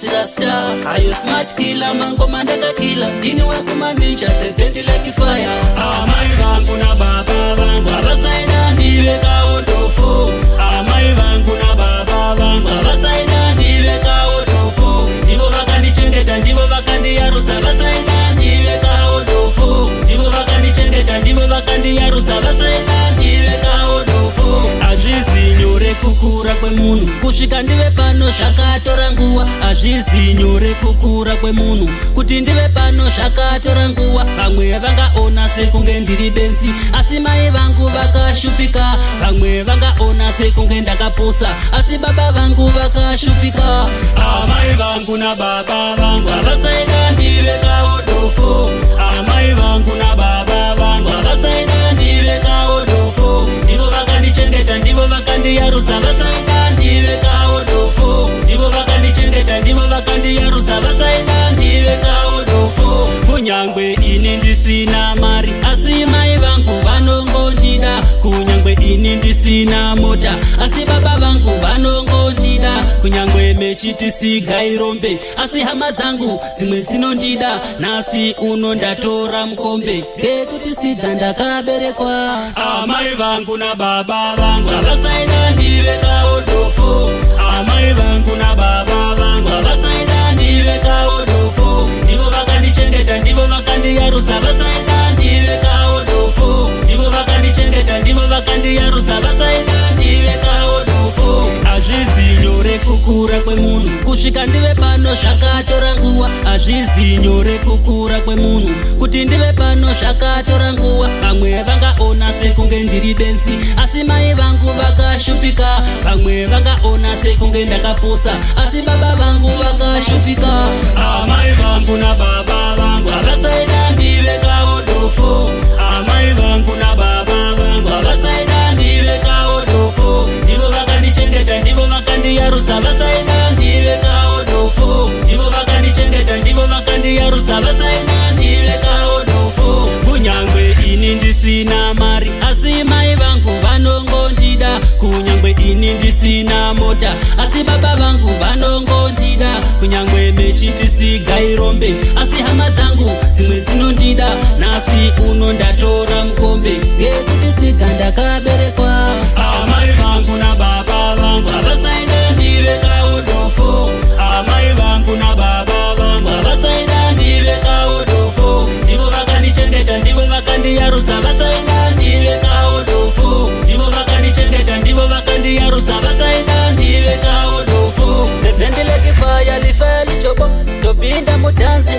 ndakabatsira star. Are you smart killer mango mandaka killer? Dini wakuma ninja the bendi like fire. Amai vangu na baba vangu abasaida ndiwe kaodofo. Amai vangu na baba vangu abasaida ndiwe kaodofo. Ndivo vakandichengeta ndivo vakandiyarudza vasaida ndiwe kaodofo. Ndivo vakandichengeta ndivo vakandiyarudza vasaida ndiwe kaodofo. Azvizi nyore kukura kwemunhu kusvika ndive pano zvakatora nguva. Azvizi nyore kukura kwemunhu kuti ndive pano zvakatora nguva. Vamwe vangaona sekunge ndiri benzi asi mai vangu vakashupika. Vamwe vangaona sekunge ndakaposa asi baba vangu vakashupika. Amai vangu na baba vangu avasaida ndive kaodofo. Amai vangu na baba vangu avasaida ndive kaodofo. Ndivo vakandichengeta ndivo vakandiyarudza vasaida ndive kaodofo. Ndivo vakandichengeta ndivo vakandiyarudza vasaida ndive kaodofo. Kunyangwe ini ndisina mari asi mai vangu vanongondida. Kunyangwe ini ndisina mota asi baba vangu vanongondida. Kunyangwe mechiti sigairombe asi hama dzangu dzimwe dzinondida. Nasi uno ndatora mukombe ngekuti siga ndakaberekwa. Amai vangu na baba vangu avasaida ndive kaodofo. Amai vangu na baba vangu avasaida ndive kaodofo. Ndivo vakandichengeta ndivo vakandiyarudza vasaida ndive kaodofo. Ndivo vakandichengeta ndivo vakandiyarudza vasaida ndive kaodofo. Azvizi nyore kukura kwemunhu kusvika ndive pano zvakatora nguva. Azvizi nyore kukura kwemunhu kuti ndive pano zvakatora nguva. Vamwe vangaona sekunge ndiri benzi asi mai vangu vakashupika. Vamwe vangaona sekunge ndakaposa asi baba vangu vakashupika. Amai vangu na baba vangu avasaida ndive kaodofo. Amai vangu na baba vangu avasaida ndive kaodofo. Ndivo vakandichengeta ndivo vakandiyarudza vasaida ndive kaodofo. Ndivo vakandichengeta ndivo vakandiyarudza vasaida ndive kaodofo. Kunyangwe ini ndisina mari asi mai vangu vanongondida. Kunyangwe ini ndisina mota asi baba vangu vanongondida. Kunyangwe mechiti sigairombe asi hama dzangu dzimwe dzinondida. Nasi uno ndatora mukombe ngekuti siga ndakaberekwa. Amai vangu na baba vangu avasaida ndive kaodofo. Amai vangu na baba vangu avasaida ndive kaodofo. Ndivo vakandichengeta ndivo vakandiyarudza vasaida ndive kaodofo. Ndivo vakandichengeta ndivo vakandiyarudza vasaida ndive kaodofo. Bendi like fire lifaya lichobo topinda mutanzi